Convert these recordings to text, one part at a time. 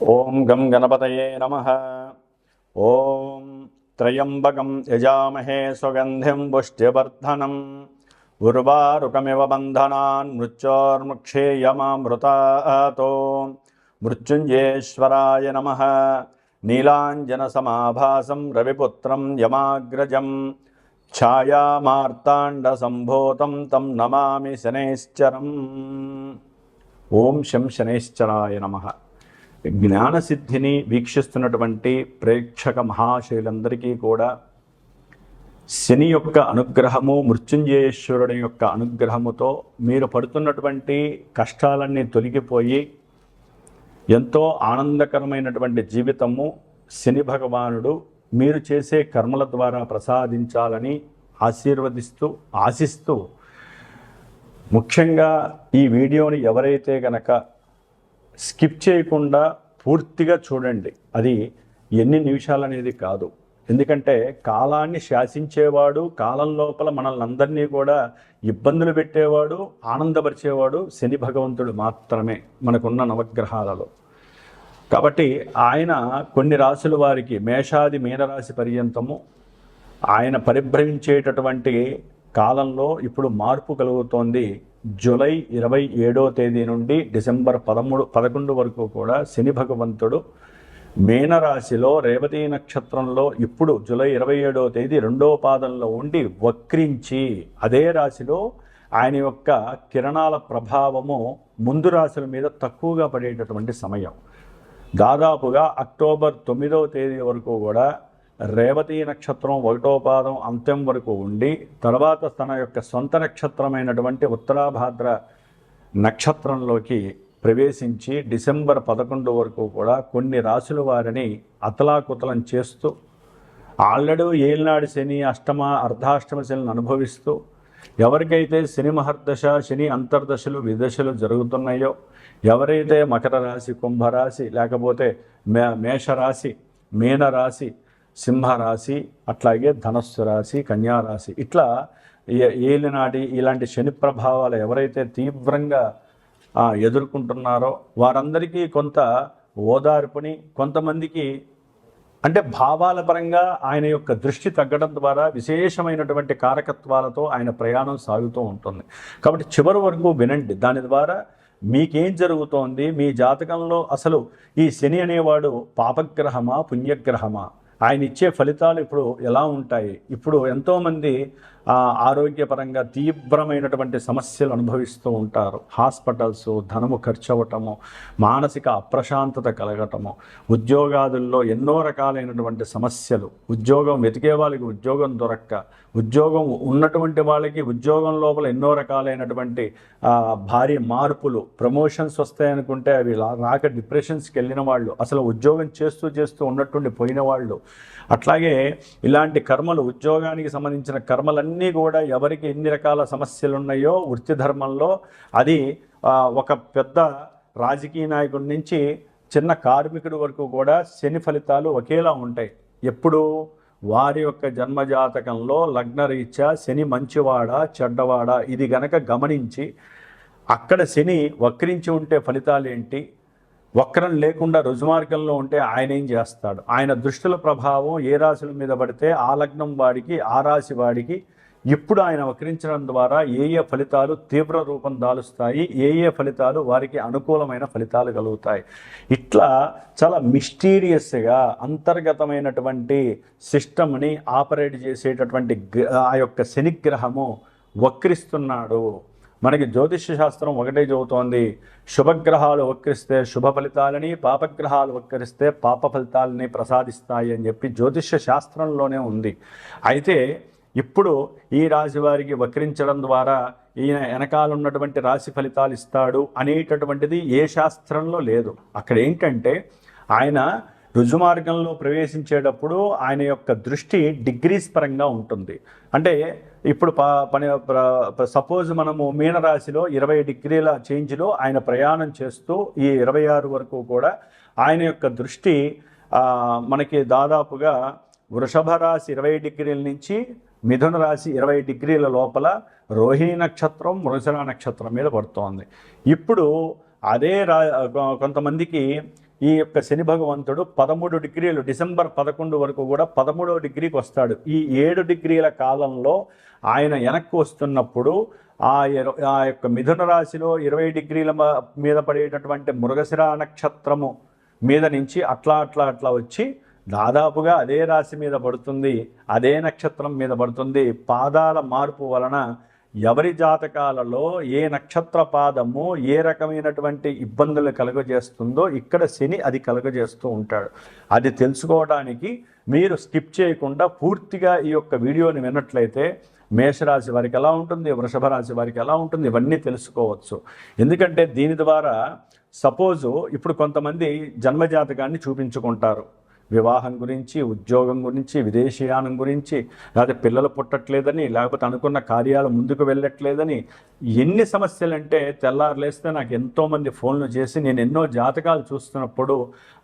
ఓం గం గణపతయే నమః. ఓం త్రయంబకం యజామహే సుగంధిం పుష్టివర్ధనం ఉర్వారుకమివ బంధనాన్ మృత్యోర్ముక్షేయమామృతాతో. మృత్యుంజయేశ్వరాయ నమః. నీలాంజనసమాభాసం రవిపుత్రం యమాగ్రజం ఛాయామార్తాండసంభూతం తం నమామి శనైశ్చరం. ఓం శం శనైశ్చరాయ నమః. జ్ఞానసిద్ధిని వీక్షిస్తున్నటువంటి ప్రేక్షక మహాశయులందరికీ కూడా శని యొక్క అనుగ్రహము, మృత్యుంజయేశ్వరుడి యొక్క అనుగ్రహముతో మీరు పడుతున్నటువంటి కష్టాలన్నీ తొలగిపోయి ఎంతో ఆనందకరమైనటువంటి జీవితము శని భగవానుడు మీరు చేసే కర్మల ద్వారా ప్రసాదించాలని ఆశిస్తూ ముఖ్యంగా ఈ వీడియోని ఎవరైతే గనక స్కిప్ చేయకుండా పూర్తిగా చూడండి. అది ఎన్ని నిమిషాలు అనేది కాదు, ఎందుకంటే కాలాన్ని శాసించేవాడు, కాలం లోపల మనల్ని అందరినీ కూడా ఇబ్బందులు పెట్టేవాడు, ఆనందపరిచేవాడు శని భగవంతుడు మాత్రమే మనకున్న నవగ్రహాలలో. కాబట్టి ఆయన కొన్ని రాశుల వారికి మేషాది మీనరాశి పర్యంతము ఆయన పరిభ్రమించేటటువంటి కాలంలో ఇప్పుడు మార్పు కలుగుతోంది. జూలై 27వ తేదీ నుండి డిసెంబర్ 11 వరకు కూడా శని భగవంతుడు మీనరాశిలో రేవతి నక్షత్రంలో ఇప్పుడు జూలై 27వ తేదీ 2వ పాదంలో ఉండి వక్రించి అదే రాశిలో ఆయన యొక్క కిరణాల ప్రభావము ముందు రాశుల మీద తక్కువగా పడేటటువంటి సమయం. దాదాపుగా అక్టోబర్ 9వ తేదీ వరకు కూడా రేవతి నక్షత్రం 1వ పాదం అంత్యం వరకు ఉండి తర్వాత తన యొక్క సొంత నక్షత్రమైనటువంటి ఉత్తరాభాద్ర నక్షత్రంలోకి ప్రవేశించి డిసెంబర్ 11 వరకు కూడా కొన్ని రాశుల వారిని అతలాకుతలం చేస్తూ ఆల్రెడీ ఏలినాడు శని అర్ధాష్టమ శనిని అనుభవిస్తూ ఎవరికైతే శని మహర్దశ, శని అంతర్దశలు, విదశలు జరుగుతున్నాయో, ఎవరైతే మకర రాశి, కుంభరాశి, లేకపోతే మేషరాశి, మీనరాశి, సింహరాశి, అట్లాగే ధనస్సు రాశి, కన్యారాశి, ఇట్లా ఏలినాటి ఇలాంటి శని ప్రభావాలు ఎవరైతే తీవ్రంగా ఎదుర్కొంటున్నారో వారందరికీ కొంత ఓదార్పుని, కొంతమందికి అంటే భావాల పరంగా ఆయన యొక్క దృష్టి తగ్గడం ద్వారా విశేషమైనటువంటి కారకత్వాలతో ఆయన ప్రయాణం సాగుతూ ఉంటుంది. కాబట్టి చివరి వరకు వినండి. దాని ద్వారా మీకేం జరుగుతోంది, మీ జాతకంలో అసలు ఈ శని అనేవాడు పాపగ్రహమా, పుణ్యగ్రహమా, ఆయన ఇచ్చే ఫలితాలు ఇప్పుడు ఎలా ఉంటాయి. ఇప్పుడు ఎంతోమంది ఆరోగ్యపరంగా తీవ్రమైనటువంటి సమస్యలు అనుభవిస్తూ ఉంటారు. హాస్పిటల్స్, ధనము ఖర్చు అవ్వటము, మానసిక అప్రశాంతత కలగటము, ఉద్యోగాదుల్లో ఎన్నో రకాలైనటువంటి సమస్యలు, ఉద్యోగం వెతికే వాళ్ళకి ఉద్యోగం దొరక్క, ఉద్యోగం ఉన్నటువంటి వాళ్ళకి ఉద్యోగం లోపల ఎన్నో రకాలైనటువంటి భారీ మార్పులు, ప్రమోషన్స్ వస్తాయనుకుంటే అవి రాక డిప్రెషన్స్కి వెళ్ళిన వాళ్ళు, అసలు ఉద్యోగం చేస్తూ ఉన్నటువంటి పోయిన వాళ్ళు, అట్లాగే ఇలాంటి కర్మలు, ఉద్యోగానికి సంబంధించిన కర్మలన్నీ కూడా ఎవరికి ఎన్ని రకాల సమస్యలు ఉన్నాయో వృత్తి ధర్మంలో, అది ఒక పెద్ద రాజకీయ నాయకుడి నుంచి చిన్న కార్మికుడి వరకు కూడా శని ఫలితాలు ఒకేలా ఉంటాయి. ఎప్పుడు వారి యొక్క జన్మజాతకంలో లగ్నరీత్యా శని మంచివాడా చెడ్డవాడా ఇది గనక గమనించి అక్కడ శని వక్రించి ఉంటే ఫలితాలు ఏంటి, వక్రం లేకుండా రుజుమార్గంలో ఉంటే ఆయన ఏం చేస్తాడు, ఆయన దృష్టిల ప్రభావం ఏ రాశుల మీద పడితే ఆ లగ్నం వాడికి, ఆ రాశి వాడికి ఇప్పుడు ఆయన వక్రించడం ద్వారా ఏ ఫలితాలు తీవ్ర రూపం దాలుస్తాయి, ఏ ఫలితాలు వారికి అనుకూలమైన ఫలితాలు కలుగుతాయి. ఇట్లా చాలా మిస్టీరియస్గా అంతర్గతమైనటువంటి సిస్టమ్ని ఆపరేట్ చేసేటటువంటి ఆ యొక్క శనిగ్రహము వక్రిస్తున్నాడు. మనకి జ్యోతిష్య శాస్త్రం ఒకటే చెబుతోంది, శుభగ్రహాలు వక్రిస్తే శుభ ఫలితాలని, పాపగ్రహాలు వక్రిస్తే పాప ఫలితాలని ప్రసాదిస్తాయి అని చెప్పి జ్యోతిష్య శాస్త్రంలోనే ఉంది. అయితే ఇప్పుడు ఈ రాశి వారికి వక్రించడం ద్వారా ఈయన వెనకాల ఉన్నటువంటి రాశి ఫలితాలు ఇస్తాడు అనేటటువంటిది ఏ శాస్త్రంలో లేదు. అక్కడ ఏంటంటే ఆయన రుజుమార్గంలో ప్రవేశించేటప్పుడు ఆయన యొక్క దృష్టి డిగ్రీస్ పరంగా ఉంటుంది. అంటే ఇప్పుడు సపోజ్ మనము మీనరాశిలో 20 డిగ్రీల చేంజ్లో ఆయన ప్రయాణం చేస్తూ ఈ 26 వరకు కూడా ఆయన యొక్క దృష్టి మనకి దాదాపుగా వృషభ రాశి 20 డిగ్రీల నుంచి మిథున రాశి 20 డిగ్రీల లోపల రోహిణి నక్షత్రం, మృగశిర నక్షత్రం మీద పడుతోంది. ఇప్పుడు అదే కొంతమందికి ఈ యొక్క శని భగవంతుడు 13 డిగ్రీలు డిసెంబర్ 11 వరకు కూడా 13వ డిగ్రీకి వస్తాడు. ఈ 7 డిగ్రీల కాలంలో ఆయన వెనక్కి వస్తున్నప్పుడు ఆ యొక్క మిథున రాశిలో 20 డిగ్రీల మీద పడేటటువంటి మృగశిర నక్షత్రము మీద నుంచి అట్లా వచ్చి దాదాపుగా అదే రాశి మీద పడుతుంది, అదే నక్షత్రం మీద పడుతుంది. పాదాల మార్పు వలన ఎవరి జాతకాలలో ఏ నక్షత్ర పాదము ఏ రకమైనటువంటి ఇబ్బందులు కలుగజేస్తుందో ఇక్కడ శని అది కలుగజేస్తూ ఉంటాడు. అది తెలుసుకోవడానికి మీరు స్కిప్ చేయకుండా పూర్తిగా ఈ యొక్క వీడియోని విన్నట్లయితే మేషరాశి వారికి ఎలా ఉంటుంది, వృషభ రాశి వారికి ఎలా ఉంటుంది, ఇవన్నీ తెలుసుకోవచ్చు. ఎందుకంటే దీని ద్వారా సపోజు ఇప్పుడు కొంతమంది జన్మజాతకాన్ని చూపించుకుంటారు, వివాహం గురించి, ఉద్యోగం గురించి, విదేశీయానం గురించి, లేకపోతే పిల్లలు పుట్టట్లేదని, లేకపోతే అనుకున్న కార్యాలు ముందుకు వెళ్ళట్లేదని, ఎన్ని సమస్యలంటే తెల్లారులేస్తే నాకు ఎంతోమంది ఫోన్లు చేసి నేను ఎన్నో జాతకాలు చూస్తున్నప్పుడు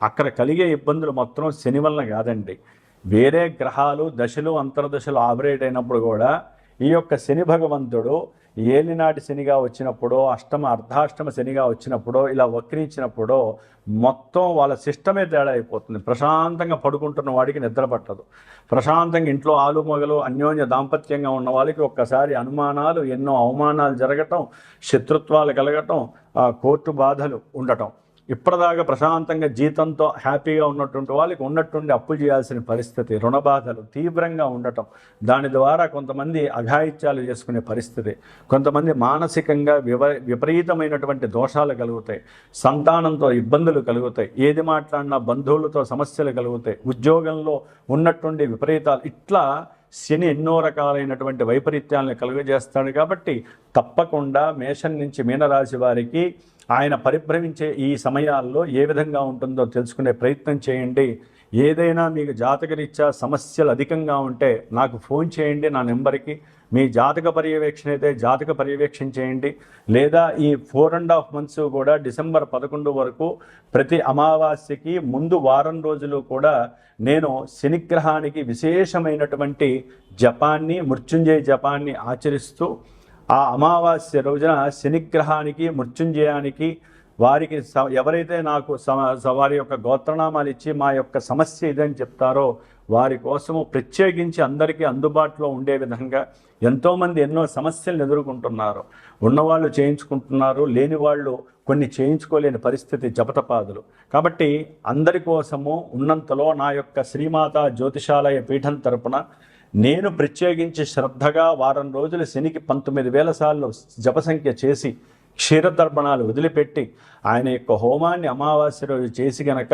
అక్కడ కలిగే ఇబ్బందులు మొత్తం శని వలన కాదండి, వేరే గ్రహాలు దశలు అంతర్దశలు ఆపరేట్ అయినప్పుడు కూడా ఈ యొక్క శని భగవంతుడు ఏలినాటి శనిగా వచ్చినప్పుడు, అర్ధాష్టమ శనిగా వచ్చినప్పుడు, ఇలా వక్రించినప్పుడు మొత్తం వాళ్ళ సిస్టమే తేడా అయిపోతుంది. ప్రశాంతంగా పడుకుంటున్న వాడికి నిద్ర పట్టదు, ప్రశాంతంగా ఇంట్లో ఆలుమొగలు అన్యోన్య దాంపత్యంగా ఉన్న వాళ్ళకి ఒక్కసారి అనుమానాలు, ఎన్నో అవమానాలు జరగటం, శత్రుత్వాలు కలగటం, కోర్టు బాధలు ఉండటం. ఇప్పటిదాకా ప్రశాంతంగా జీతంతో హ్యాపీగా ఉన్నటువంటి వాళ్ళకి ఉన్నట్టుండి అప్పులు చేయాల్సిన పరిస్థితి, రుణ బాధలు తీవ్రంగా ఉండటం, దాని ద్వారా కొంతమంది అఘాయిత్యాలు చేసుకునే పరిస్థితి, కొంతమంది మానసికంగా విపరీతమైనటువంటి దోషాలు కలుగుతాయి, సంతానంతో ఇబ్బందులు కలుగుతాయి, ఏది మాట్లాడినా బంధువులతో సమస్యలు కలుగుతాయి, ఉద్యోగంలో ఉన్నట్టుండి విపరీతాలు, ఇట్లా శని ఎన్నో రకాలైనటువంటి వైపరీత్యాలను కలుగజేస్తాడు. కాబట్టి తప్పకుండా మేషం నుంచి మీనరాశి వారికి ఆయన పరిభ్రమించే ఈ సమయాల్లో ఏ విధంగా ఉంటుందో తెలుసుకునే ప్రయత్నం చేయండి. ఏదైనా మీకు జాతకరీత్యా సమస్యలు అధికంగా ఉంటే నాకు ఫోన్ చేయండి నా నెంబర్కి. మీ జాతక పర్యవేక్షణ అయితే జాతక పర్యవేక్షణ చేయండి, లేదా ఈ 4.5 months కూడా డిసెంబర్ 11 వరకు ప్రతి అమావాస్యకి ముందు వారం రోజులు కూడా నేను శనిగ్రహానికి విశేషమైనటువంటి జపాన్ని, మృత్యుంజయ జపాన్ని ఆచరిస్తూ ఆ అమావాస్య రోజున శనిగ్రహానికి, మృత్యుంజయానికి వారికి ఎవరైతే నాకు వారి యొక్క గోత్రనామాలు ఇచ్చి మా యొక్క సమస్య ఇదని చెప్తారో వారి కోసము ప్రత్యేకించి అందరికీ అందుబాటులో ఉండే విధంగా ఎంతోమంది ఎన్నో సమస్యలను ఎదుర్కొంటున్నారు. ఉన్నవాళ్ళు చేయించుకుంటున్నారు, లేని వాళ్ళు కొన్ని చేయించుకోలేని పరిస్థితి, జపతపాదులు. కాబట్టి అందరి కోసము ఉన్నంతలో నా యొక్క శ్రీమాత జ్యోతిషాలయ పీఠం తరపున నేను ప్రత్యేకించి శ్రద్ధగా వారం రోజులు శనికి 19,000 సార్లు జపసంఖ్య చేసి క్షీరతర్పణాలు వదిలిపెట్టి ఆయన యొక్క హోమాన్ని అమావాస్య రోజు చేసి గనక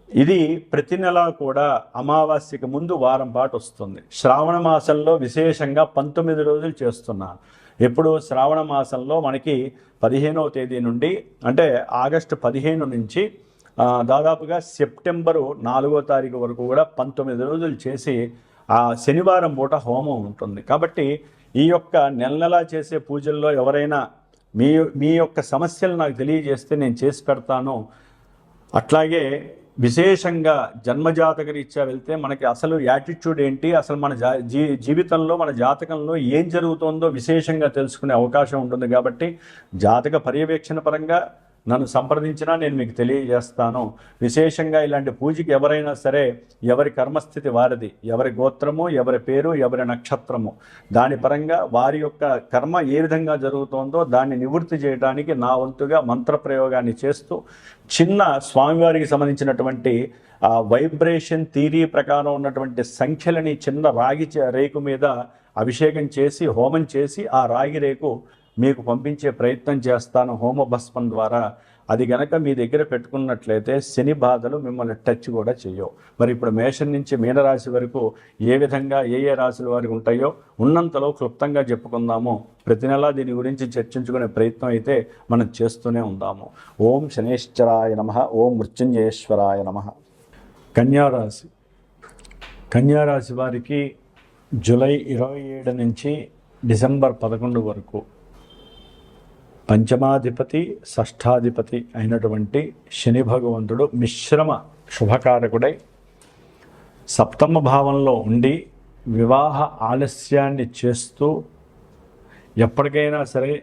ఇది ప్రతి నెల కూడా అమావాస్యకి ముందు వారం పాటు వస్తుంది. శ్రావణ మాసంలో విశేషంగా 19 రోజులు చేస్తున్నాను. ఎప్పుడు శ్రావణ మాసంలో మనకి 15వ తేదీ నుండి, అంటే ఆగస్టు 15 నుంచి దాదాపుగా సెప్టెంబరు 4వ తారీఖు వరకు కూడా 19 రోజులు చేసి ఆ శనివారం పూట హోమం ఉంటుంది. కాబట్టి ఈ యొక్క నెల చేసే పూజల్లో ఎవరైనా మీ యొక్క సమస్యలు నాకు తెలియజేస్తే నేను చేసి పెడతాను. అట్లాగే విశేషంగా జన్మజాతక రీత్యా వెళ్తే మనకి అసలు యాటిట్యూడ్ ఏంటి, అసలు మన జీవితంలో మన జాతకంలో ఏం జరుగుతుందో విశేషంగా తెలుసుకునే అవకాశం ఉంటుంది. కాబట్టి జాతక పర్యవేక్షణ పరంగా నన్ను సంప్రదించినా నేను మీకు తెలియజేస్తాను. విశేషంగా ఇలాంటి పూజకి ఎవరైనా సరే ఎవరి కర్మస్థితి వారిది, ఎవరి గోత్రము, ఎవరి పేరు, ఎవరి నక్షత్రము, దాని పరంగా వారి యొక్క కర్మ ఏ విధంగా జరుగుతుందో దాన్ని నివృత్తి చేయడానికి నా వంతుగా మంత్రప్రయోగాన్ని చేస్తూ చిన్న స్వామివారికి సంబంధించినటువంటి వైబ్రేషన్ థియరీ ప్రకారం ఉన్నటువంటి సంఖ్యలని చిన్న రాగి రేకు మీద అభిషేకం చేసి హోమం చేసి ఆ రాగి రేకు మీకు పంపించే ప్రయత్నం చేస్తాను హోమ భస్మం ద్వారా. అది గనక మీ దగ్గర పెట్టుకున్నట్లయితే శని బాధలు మిమ్మల్ని టచ్ కూడా చేయవు. మరి ఇప్పుడు మేషం నుంచి మీనరాశి వరకు ఏ విధంగా ఏ రాశుల వారికి ఉంటాయో ఉన్నంతలో క్లుప్తంగా చెప్పుకుందాము. ప్రతి నెలా దీని గురించి చర్చించుకునే ప్రయత్నం అయితే మనం చేస్తూనే ఉందాము. ఓం శనేశ్వరాయ నమః, ఓం మృత్యుంజయేశ్వరాయ నమః. కన్యారాశి. కన్యారాశి వారికి జూలై 27 నుంచి డిసెంబర్ 11 వరకు పంచమాధిపతి, షష్ఠాధిపతి అయినటువంటి శని భగవంతుడు మిశ్రమ శుభకారకుడై సప్తమ భావంలో ఉండి వివాహ ఆలస్యాన్ని చేస్తూ ఎప్పటికైనా సరే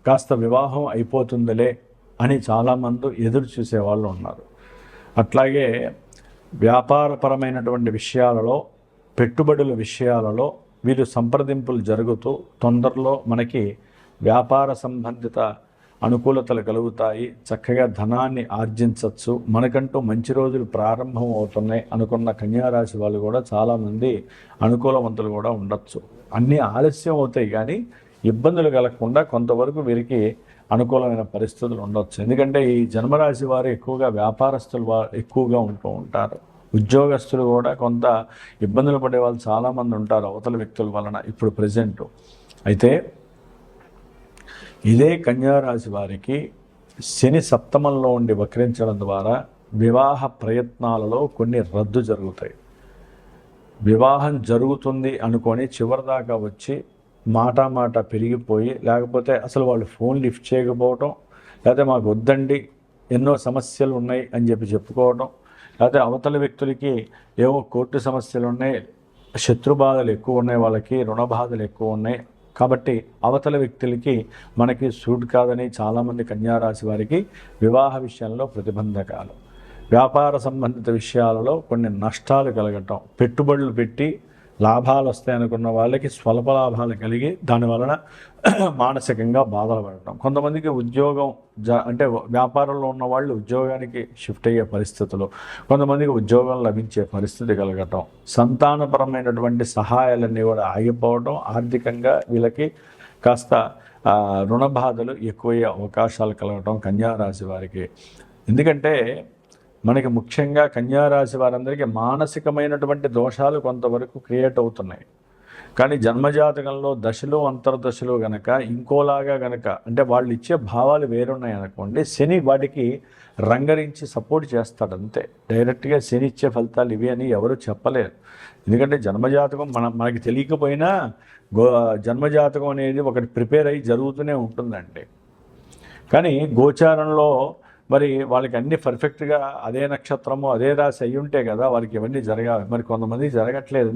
కాస్త వివాహం అయిపోతుందిలే అని చాలామంది ఎదురు చూసేవాళ్ళు ఉన్నారు. అట్లాగే వ్యాపారపరమైనటువంటి విషయాలలో, పెట్టుబడుల విషయాలలో వీరు సంప్రదింపులు జరుగుతూ తొందరలో మనకి వ్యాపార సంబంధిత అనుకూలతలు కలుగుతాయి, చక్కగా ధనాన్ని ఆర్జించవచ్చు, మనకంటూ మంచి రోజులు ప్రారంభం అవుతున్నాయి అనుకున్న కన్యారాశి వాళ్ళు కూడా చాలామంది అనుకూలవంతులు కూడా ఉండొచ్చు. అన్నీ ఆలస్యం అవుతాయి కానీ ఇబ్బందులు కలగకుండా కొంతవరకు వీరికి అనుకూలమైన పరిస్థితులు ఉండవచ్చు. ఎందుకంటే ఈ జన్మరాశి వారు ఎక్కువగా వ్యాపారస్తులు ఎక్కువగా ఉంటూ ఉంటారు. ఉద్యోగస్తులు కూడా కొంత ఇబ్బందులు పడే వాళ్ళు చాలామంది ఉంటారు అవతల వ్యక్తుల వలన ఇప్పుడు ప్రజెంట్. అయితే ఇదే కన్యారాశి వారికి శని సప్తమంలో ఉండి వక్రించడం ద్వారా వివాహ ప్రయత్నాలలో కొన్ని రద్దు జరుగుతాయి. వివాహం జరుగుతుంది అనుకొని చివరిదాకా వచ్చి మాట పెరిగిపోయి, లేకపోతే అసలు వాళ్ళు ఫోన్ లిఫ్ట్ చేయకపోవటం, లేకపోతే మాకు వద్దండి ఎన్నో సమస్యలు ఉన్నాయి అని చెప్పుకోవడం, లేకపోతే అవతల వ్యక్తులకి ఏవో కోర్టు సమస్యలు ఉన్నాయి, శత్రుబాధలు ఎక్కువ ఉన్నాయి, వాళ్ళకి రుణ బాధలు ఎక్కువ ఉన్నాయి, కాబట్టి అవతల వ్యక్తులకి మనకి సూట్ కాదని చాలామంది కన్యారాశి వారికి వివాహ విషయంలో ప్రతిబంధకాలు, వ్యాపార సంబంధిత విషయాలలో కొన్ని నష్టాలు కలగటం, పెట్టుబడులు పెట్టి లాభాలు వస్తాయనుకున్న వాళ్ళకి స్వల్ప లాభాలు కలిగి దానివలన మానసికంగా బాధలు పడటం, కొంతమందికి ఉద్యోగం అంటే వ్యాపారంలో ఉన్న వాళ్ళు ఉద్యోగానికి షిఫ్ట్ అయ్యే పరిస్థితులు, కొంతమందికి ఉద్యోగం లభించే పరిస్థితి కలగటం, సంతానపరమైనటువంటి సహాయాలన్నీ కూడా ఆగిపోవడం, ఆర్థికంగా వీళ్ళకి కాస్త రుణ బాధలు ఎక్కువయ్యే అవకాశాలు కలగటం కన్యారాశి వారికి. ఎందుకంటే మనకి ముఖ్యంగా కన్యారాశి వారందరికీ మానసికమైనటువంటి దోషాలు కొంతవరకు క్రియేట్ అవుతున్నాయి. కానీ జన్మజాతకంలో దశలు అంతర్దశలు గనక ఇంకోలాగా గనక అంటే వాళ్ళు ఇచ్చే భావాలు వేరున్నాయి అనుకోండి, శని వాటికి రంగరించి సపోర్ట్ చేస్తాడు అంతే. డైరెక్ట్గా శని ఇచ్చే ఫలితాలు ఇవి అని ఎవరు చెప్పలేరు. ఎందుకంటే జన్మజాతకం మనకి తెలియకపోయినా జన్మజాతకం అనేది ఒకటి ప్రిపేర్ అయ్యి జరుగుతూనే ఉంటుందండి. కానీ గోచారంలో మరి వాళ్ళకి అన్నీ పర్ఫెక్ట్గా అదే నక్షత్రము అదే రాశి అయ్యి ఉంటే కదా వాళ్ళకి ఇవన్నీ జరగాలి. మరి కొంతమంది జరగట్లేదు.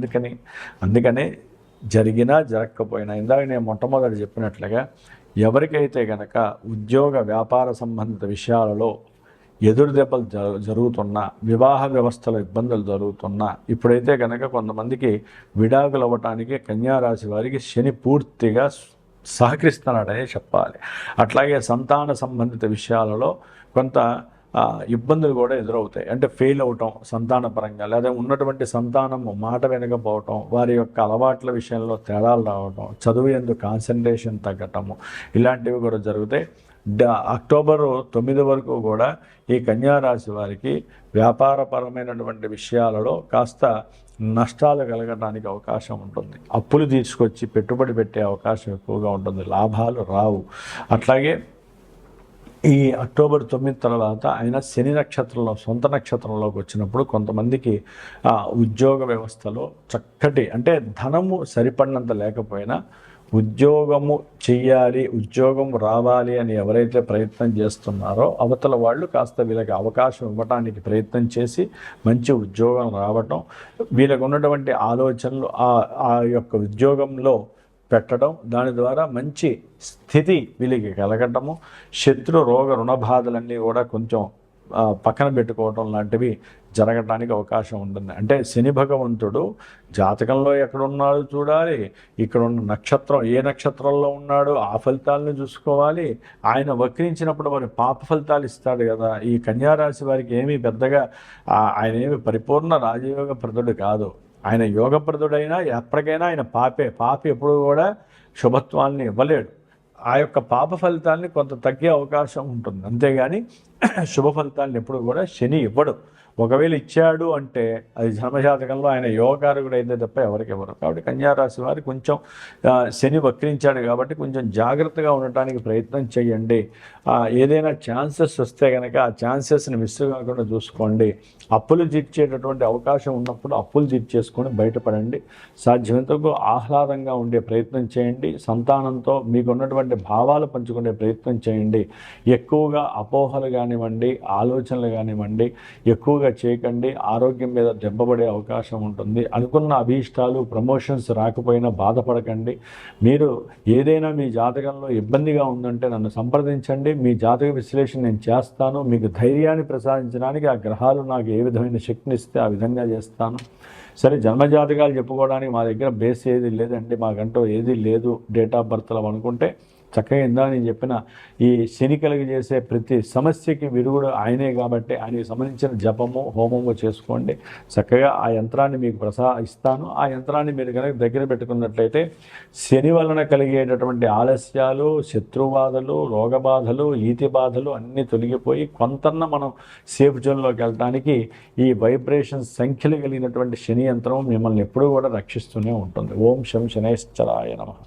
అందుకనే జరిగినా జరగకపోయినా ఇందాక నేను మొట్టమొదటి చెప్పినట్లుగా ఎవరికైతే కనుక ఉద్యోగ వ్యాపార సంబంధిత విషయాలలో ఎదురు దెబ్బలు జరుగుతున్నా, వివాహ వ్యవస్థలో ఇబ్బందులు జరుగుతున్నా, ఇప్పుడైతే కనుక కొంతమందికి విడాకులు అవ్వటానికి కన్యారాశి వారికి శని పూర్తిగా సహకరిస్తున్నాడనే చెప్పాలి. అట్లాగే సంతాన సంబంధిత విషయాలలో కొంత ఇబ్బందులు కూడా ఎదురవుతాయి. అంటే ఫెయిల్ అవటం సంతానపరంగా, లేదా ఉన్నటువంటి సంతానము మాట వెనకపోవటం, వారి యొక్క అలవాట్ల విషయంలో తేడాలు రావటం, చదువు యందు కాన్సన్ట్రేషన్ తగ్గటము, ఇలాంటివి కూడా జరుగుతాయి. అక్టోబర్ 9 వరకు కూడా ఈ కన్యారాశి వారికి వ్యాపారపరమైనటువంటి విషయాలలో కాస్త నష్టాలు కలగడానికి అవకాశం ఉంటుంది. అప్పులు తీసుకొచ్చి పెట్టుబడి పెట్టే అవకాశం ఎక్కువగా ఉంటుంది, లాభాలు రావు. అట్లాగే ఈ అక్టోబర్ 9 తర్వాత ఆయన శని నక్షత్రంలో సొంత నక్షత్రంలోకి వచ్చినప్పుడు కొంతమందికి ఉద్యోగ వ్యవస్థలో చక్కటి అంటే ధనము సరిపడినంత లేకపోయినా ఉద్యోగము చెయ్యాలి, ఉద్యోగం రావాలి అని ఎవరైతే ప్రయత్నం చేస్తున్నారో అవతల వాళ్ళు కాస్త వీళ్ళకి అవకాశం ఇవ్వడానికి ప్రయత్నం చేసి మంచి ఉద్యోగం రావటం, వీళ్ళకు ఉన్నటువంటి ఆలోచనలు ఆ యొక్క ఉద్యోగంలో పెట్టడం, దాని ద్వారా మంచి స్థితి వీళ్ళకి కలగటము, శత్రు రోగ రుణ బాధలన్నీ కూడా కొంచెం పక్కన పెట్టుకోవటం లాంటివి జరగటానికి అవకాశం ఉంటుంది. అంటే శని భగవంతుడు జాతకంలో ఎక్కడున్నాడో చూడాలి, ఇక్కడ ఉన్న నక్షత్రం ఏ నక్షత్రంలో ఉన్నాడో ఆ ఫలితాలను చూసుకోవాలి. ఆయన వక్రించినప్పుడు మరి పాప ఫలితాలు ఇస్తాడు కదా. ఈ కన్యారాశి వారికి ఏమీ పెద్దగా ఆయన ఏమి పరిపూర్ణ రాజయోగ ప్రదుడు కాదు. ఆయన యోగప్రదుడైనా ఎప్పటికైనా ఆయన పాపి ఎప్పుడు కూడా శుభత్వాన్ని ఇవ్వలేడు. ఆ యొక్క పాప ఫలితాన్ని కొంత తగ్గే అవకాశం ఉంటుంది, అంతేగాని శుభ ఫలితాలను ఎప్పుడు కూడా శని ఇవ్వడు. ఒకవేళ ఇచ్చాడు అంటే అది జన్మజాతకంలో ఆయన యోగకారకుడు అయితే తప్ప ఎవరికి ఇవ్వరు. కాబట్టి కన్యారాశి వారు కొంచెం శని వక్రించాడు కాబట్టి కొంచెం జాగ్రత్తగా ఉండటానికి ప్రయత్నం చేయండి. ఏదైనా ఛాన్సెస్ వస్తే కనుక ఆ ఛాన్సెస్ని మిస్ కాకుండా చూసుకోండి. అప్పులు తీర్చేటటువంటి అవకాశం ఉన్నప్పుడు అప్పులు తీర్చేసుకొని బయటపడండి. సాధ్యమైనంతకు ఆహ్లాదంగా ఉండే ప్రయత్నం చేయండి. సంతానంతో మీకున్నటువంటి ఉన్నటువంటి భావాలు పంచుకునే ప్రయత్నం చేయండి. ఎక్కువగా అపోహలు కానివ్వండి, ఆలోచనలు కానివ్వండి ఎక్కువగా చేయకండి. ఆరోగ్యం మీద దెబ్బపడే అవకాశం ఉంటుంది. అనుకున్న అభీష్టాలు ప్రమోషన్స్ రాకపోయినా బాధపడకండి. మీరు ఏదైనా మీ జాతకంలో ఇబ్బందిగా ఉందంటే నన్ను సంప్రదించండి. మీ జాతక విశ్లేషణ నేను చేస్తాను. మీకు ధైర్యాన్ని ప్రసాదించడానికి ఆ గ్రహాలు నాకు ఏ విధమైన శక్తిని ఇస్తే ఆ విధంగా చేస్తాను. సరే, జన్మజాతకాలు చెప్పుకోవడానికి మా దగ్గర బేస్ ఏది లేదండి, మాకంటూ ఏది లేదు డేట్ ఆఫ్ బర్త్లో అనుకుంటే చక్కగా ఇందా నేను చెప్పిన ఈ శని కలిగి చేసే ప్రతి సమస్యకి విరుగుడు ఆయనే కాబట్టి ఆయనకి సంబంధించిన జపము హోమము చేసుకోండి. చక్కగా ఆ యంత్రాన్ని మీకు ఇస్తాను. ఆ యంత్రాన్ని మీరు కనుక దగ్గర పెట్టుకున్నట్లయితే శని వలన కలిగేటటువంటి ఆలస్యాలు, శత్రుబాధలు, రోగబాధలు, ఈతి బాధలు అన్నీ తొలగిపోయి కొంతన్న మనం సేఫ్ జోన్లోకి వెళ్ళడానికి ఈ వైబ్రేషన్ సంఖ్యలు కలిగినటువంటి శని యంత్రం మిమ్మల్ని ఎప్పుడూ కూడా రక్షిస్తూనే ఉంటుంది. ఓం శం శనైశ్చరాయ నమః.